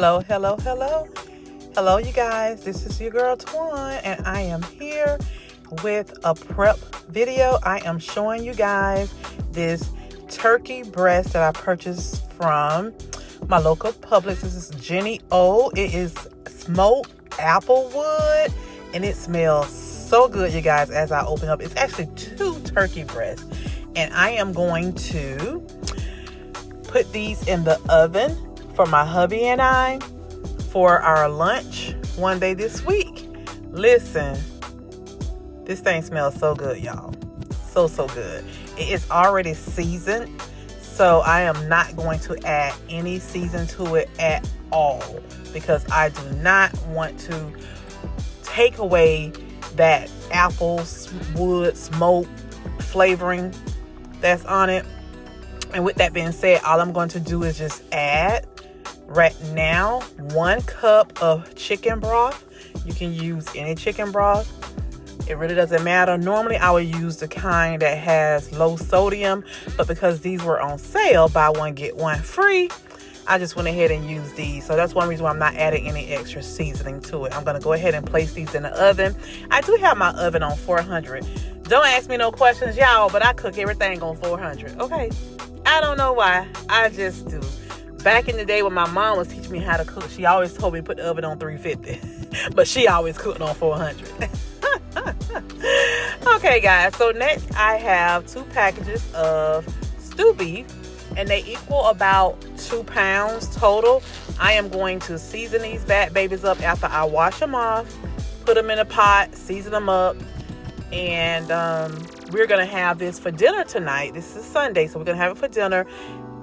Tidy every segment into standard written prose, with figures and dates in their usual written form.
Hello, hello, hello. Hello, you guys. This is your girl Twan, and I am here with a prep video. I am showing you guys this turkey breast that I purchased from my local Publix. This is Jenny O. It is smoked applewood, and it smells so good, you guys, as I open up. It's actually 2 turkey breasts, and I am going to put these in the oven for my hubby and I for our lunch one day this week. Listen, this thing smells so good, y'all. So good. It is already seasoned, so I am not going to add any season to it at all because I do not want to take away that apple wood smoke flavoring that's on it. And with that being said, all I'm going to do is just add right now 1 cup of chicken broth. You can use any chicken broth. It really doesn't matter. Normally I would use the kind that has low sodium, but because these were on sale, buy one get one free, I just went ahead and used these. So that's one reason why I'm not adding any extra seasoning to it. I'm going to go ahead and place these in the oven. I do have my oven on 400. Don't ask me no questions, y'all, but I cook everything on 400. Okay. I don't know why. I just do. Back in the day when my mom was teaching me how to cook, she always told me to put the oven on 350. But she always cooked on 400. Okay, guys. So next I have 2 packages of stew beef. And they equal about 2 pounds total. I am going to season these bad babies up after I wash them off. Put them in a pot. Season them up. And we're going to have this for dinner tonight. This is Sunday, so we're going to have it for dinner.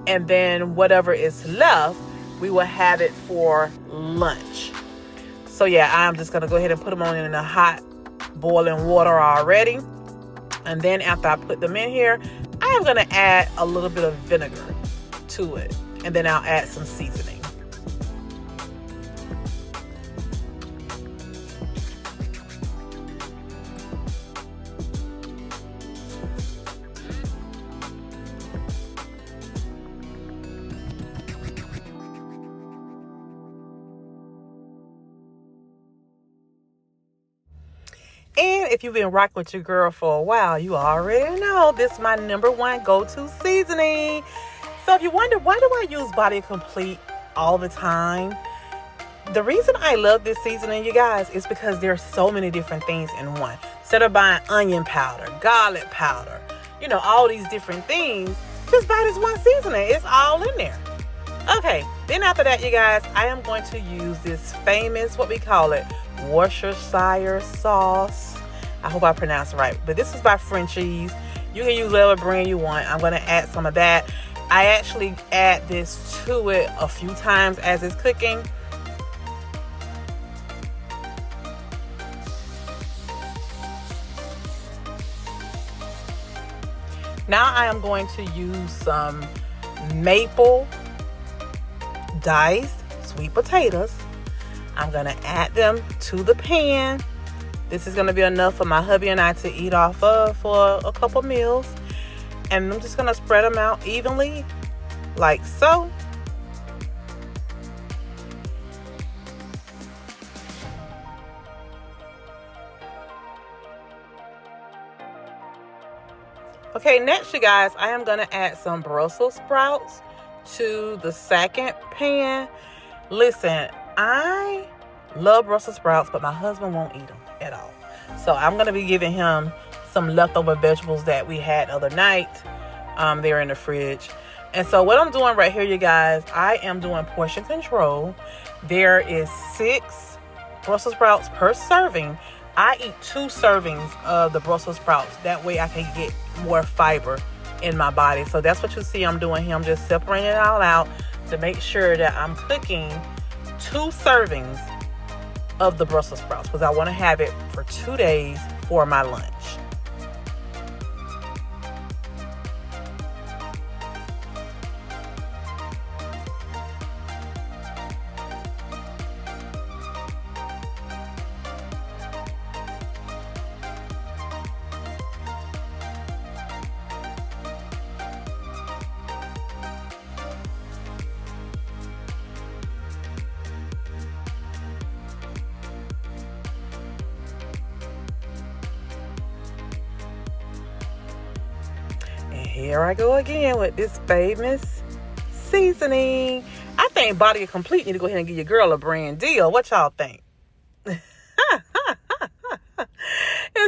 And then whatever is left, we will have it for lunch. So yeah, I'm just going to go ahead and put them on in the hot boiling water already. And then after I put them in here, I am going to add a little bit of vinegar to it. And then I'll add some seasoning. And if you've been rocking with your girl for a while, you already know this is my #1 go-to seasoning. So if you wonder, why do I use Body Complete all the time? The reason I love this seasoning, you guys, is because there's so many different things in one. Instead of buying onion powder, garlic powder, all these different things, just buy this one seasoning. It's all in there. Okay, then after that, you guys, I am going to use this famous, what we call it, Worcestershire sauce. I hope I pronounced it right, but this is by Frenchies. You can use whatever brand you want. I'm going to add some of that. I actually add this to it a few times as it's cooking. Now I am going to use some maple diced sweet potatoes. I'm going to add them to the pan. This is going to be enough for my hubby and I to eat off of for a couple meals. And I'm just going to spread them out evenly, like so. Okay, next, you guys, I am going to add some Brussels sprouts to the second pan. Listen, I love Brussels sprouts, but my husband won't eat them at all. So I'm going to be giving him some leftover vegetables that we had the other night. They're in the fridge. And so what I'm doing right here, you guys, I am doing portion control. There is 6 Brussels sprouts per serving. I eat 2 servings of the Brussels sprouts. That way I can get more fiber in my body. So that's what you see I'm doing here. I'm just separating it all out to make sure that I'm cooking 2 servings of the Brussels sprouts because I want to have it for 2 days for my lunch. here I go again with this famous seasoning. I think Body of Complete need to go ahead and give your girl a brand deal. What y'all think? And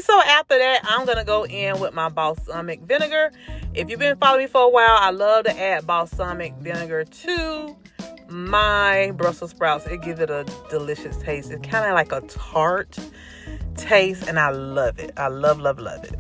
so after that, I'm going to go in with my balsamic vinegar. If you've been following me for a while, I love to add balsamic vinegar to my Brussels sprouts. It gives it a delicious taste. It's kind of like a tart taste, and I love it. I love, love, love it.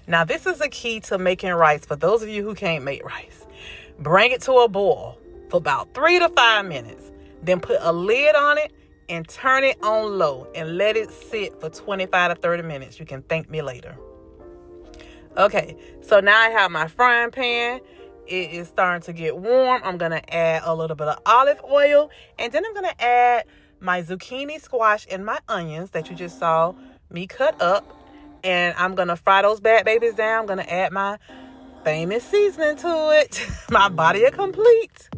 Now, this is the key to making rice for those of you who can't make rice. Bring it to a boil for about 3 to 5 minutes. Then put a lid on it and turn it on low and let it sit for 25 to 30 minutes. You can thank me later. Okay, so now I have my frying pan. It is starting to get warm. I'm going to add a little bit of olive oil. And then I'm going to add my zucchini, squash, and my onions that you just saw me cut up. And I'm going to fry those bad babies down. I'm going to add my famous seasoning to it. My body is complete.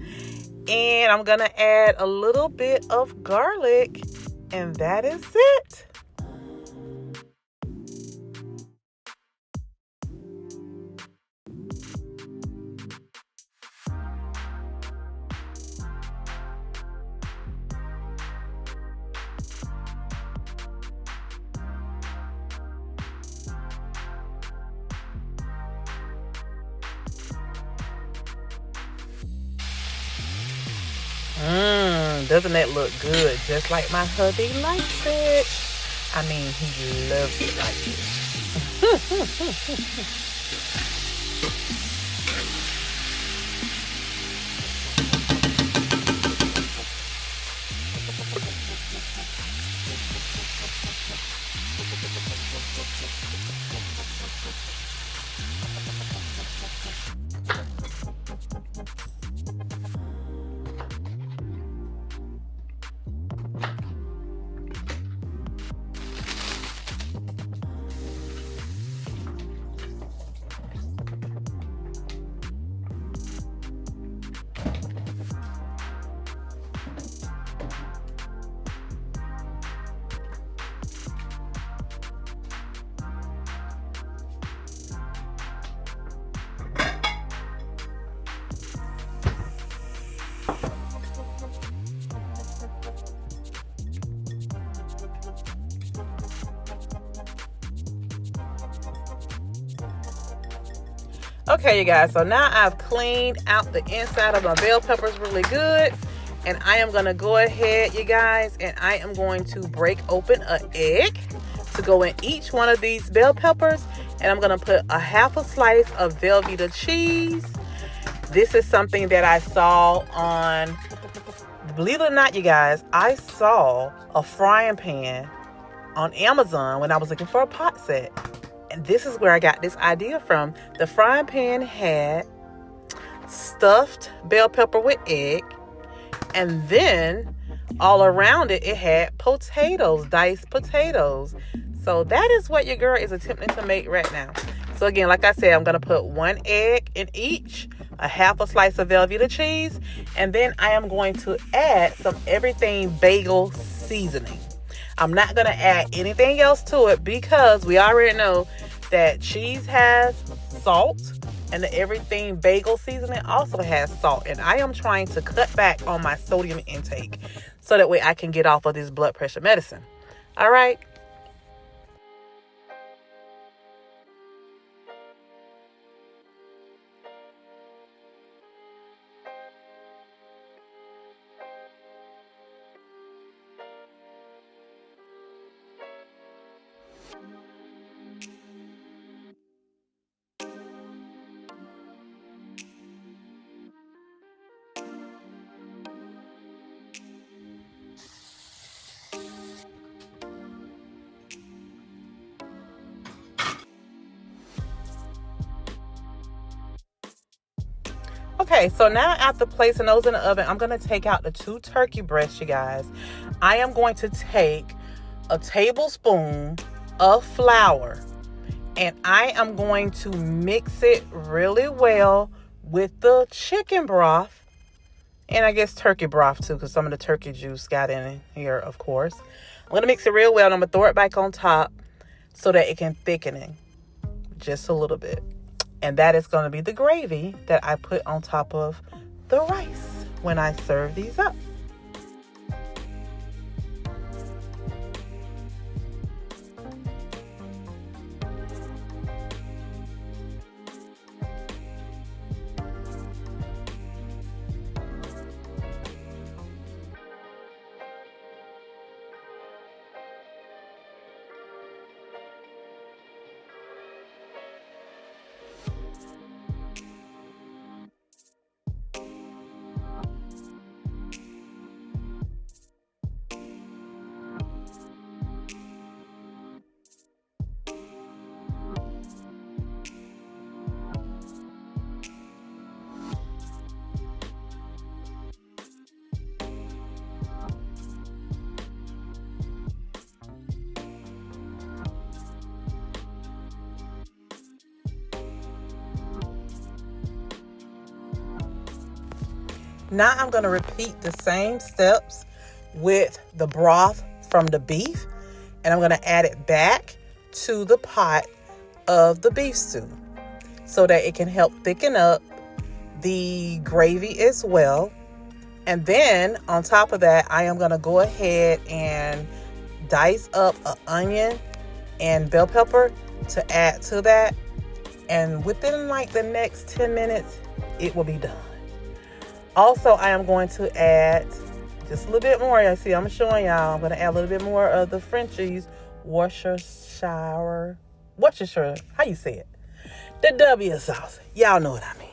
And I'm going to add a little bit of garlic. And that is it. Doesn't that look good? Just like my hubby likes it. I mean, he loves it like this. Okay, you guys, so now I've cleaned out the inside of my bell peppers really good. And I am going to go ahead, you guys, and I am going to break open an egg to go in each one of these bell peppers. And I'm going to put a half a slice of Velveeta cheese. This is something that I saw on, believe it or not, you guys, I saw a frying pan on Amazon when I was looking for a pot set. And this is where I got this idea from. The frying pan had stuffed bell pepper with egg. And then all around it, it had potatoes, diced potatoes. So that is what your girl is attempting to make right now. So again, like I said, I'm going to put 1 egg in each, a half a slice of Velveeta cheese. And then I am going to add some everything bagel seasoning. I'm not going to add anything else to it because we already know that cheese has salt and the everything bagel seasoning also has salt. And I am trying to cut back on my sodium intake so that way I can get off of this blood pressure medicine. All right. Okay, so now after placing those in the oven, I'm going to take out the 2 turkey breasts, you guys. I am going to take a tablespoon of flour and I am going to mix it really well with the chicken broth and I guess turkey broth too because some of the turkey juice got in here, of course. I'm going to mix it real well and I'm going to throw it back on top so that it can thicken it just a little bit. And that is going to be the gravy that I put on top of the rice when I serve these up. Now I'm going to repeat the same steps with the broth from the beef, and I'm going to add it back to the pot of the beef stew so that it can help thicken up the gravy as well. And then on top of that, I am going to go ahead and dice up an onion and bell pepper to add to that. And within like the next 10 minutes, it will be done. Also, I am going to add just a little bit more. You see, I'm showing y'all. I'm going to add a little bit more of the Frenchie's Worcestershire. How you say it? The W sauce. Y'all know what I mean.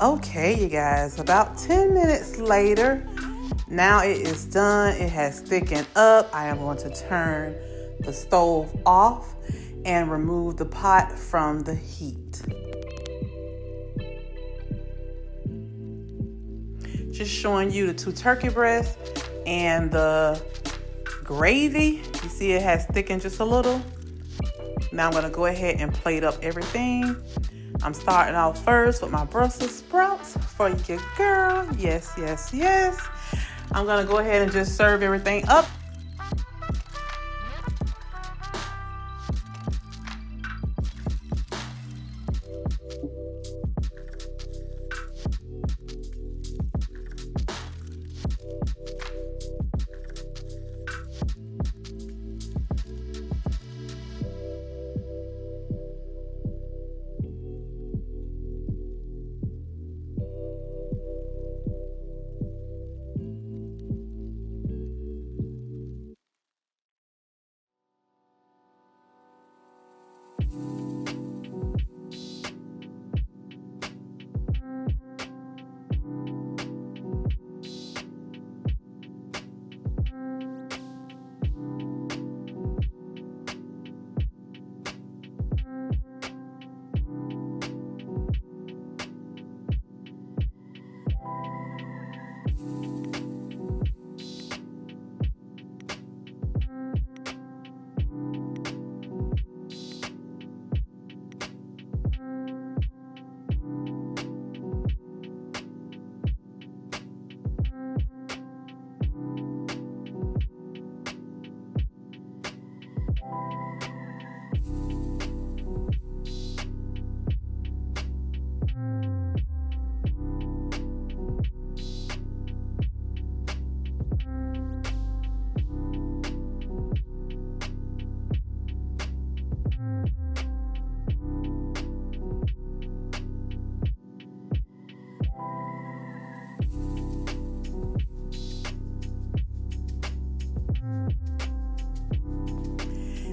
Okay, you guys, about 10 minutes later, now it is done. It has thickened up. I am going to turn the stove off and remove the pot from the heat. Just showing you the 2 turkey breasts and the gravy. You see it has thickened just a little. Now I'm going to go ahead and plate up everything. I'm starting off first with my Brussels sprouts for your girl. Yes, yes, yes. I'm going to go ahead and just serve everything up.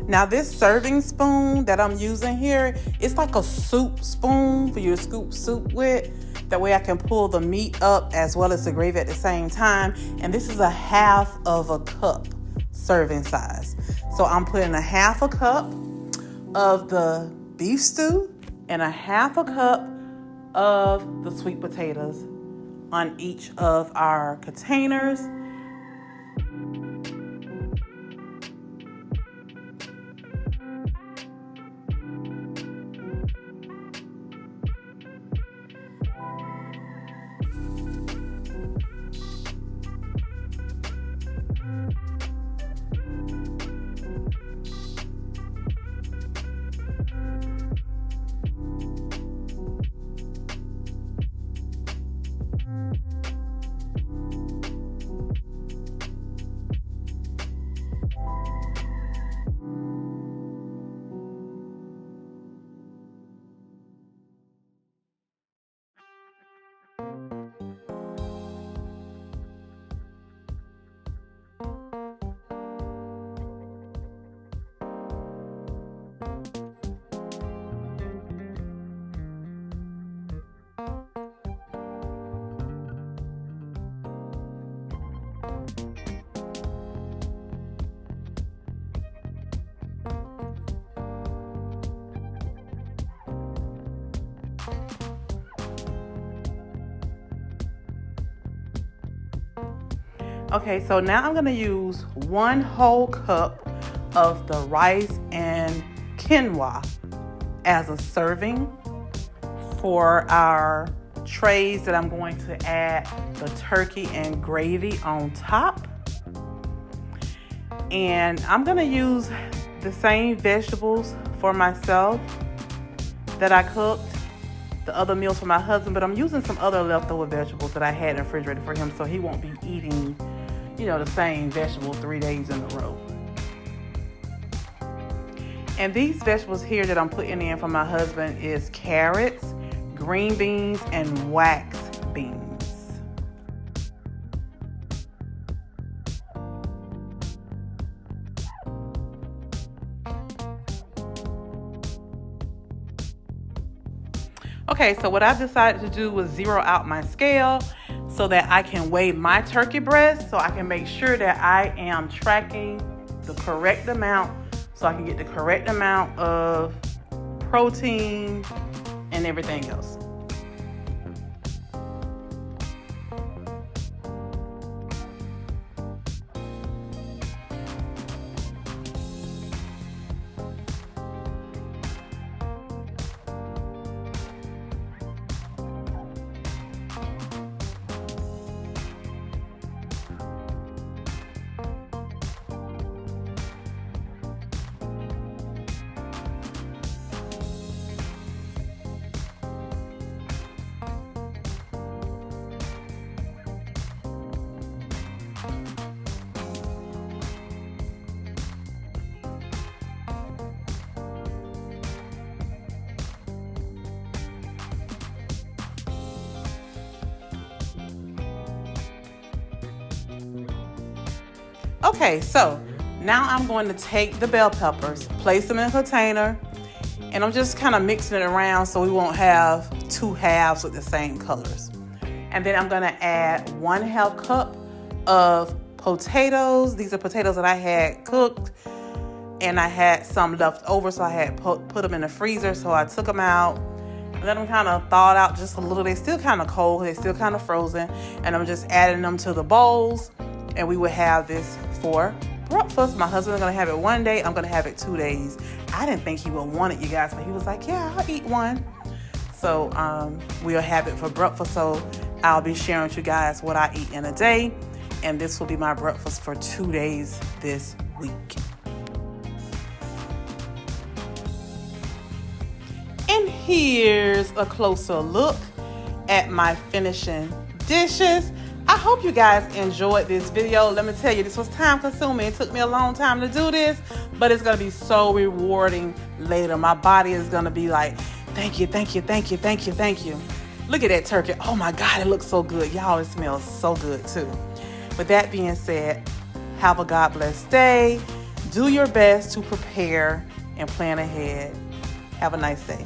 Now this serving spoon that I'm using here, it's like a soup spoon for you to scoop soup with. That way I can pull the meat up as well as the gravy at the same time. And this is a half of a cup serving size. So I'm putting a half a cup of the beef stew and a half a cup of the sweet potatoes on each of our containers. Okay, so now I'm gonna use 1 whole cup of the rice and quinoa as a serving for our trays that I'm going to add the turkey and gravy on top. And I'm gonna use the same vegetables for myself that I cooked the other meals for my husband, but I'm using some other leftover vegetables that I had in the refrigerator for him, so he won't be eating, the same vegetable 3 days in a row. And these vegetables here that I'm putting in for my husband is carrots, green beans, and wax beans. Okay, so what I've decided to do was zero out my scale so that I can weigh my turkey breast, so I can make sure that I am tracking the correct amount, so I can get the correct amount of protein and everything else. Okay, so now I'm going to take the bell peppers, place them in a container, and I'm just kind of mixing it around so we won't have 2 halves with the same colors. And then I'm going to add 1/2 cup of potatoes. These are potatoes that I had cooked, and I had some left over, so I had put them in the freezer. So I took them out, let them kind of thaw out just a little. They're still kind of cold, they're still kind of frozen, and I'm just adding them to the bowls, and we will have this for breakfast. My husband's gonna have it 1 day, I'm gonna have it 2 days. I didn't think he would want it, you guys, but he was like, yeah, I'll eat one. So we'll have it for breakfast. So I'll be sharing with you guys what I eat in a day, and this will be my breakfast for 2 days this week. And here's a closer look at my finishing dishes. I hope you guys enjoyed this video. Let me tell you, this was time consuming. It took me a long time to do this, but it's gonna be so rewarding later. My body is gonna be like, thank you, thank you, thank you, thank you, thank you. Look at that turkey. Oh my God, it looks so good. Y'all, it smells so good too. With that being said, have a God bless day. Do your best to prepare and plan ahead. Have a nice day.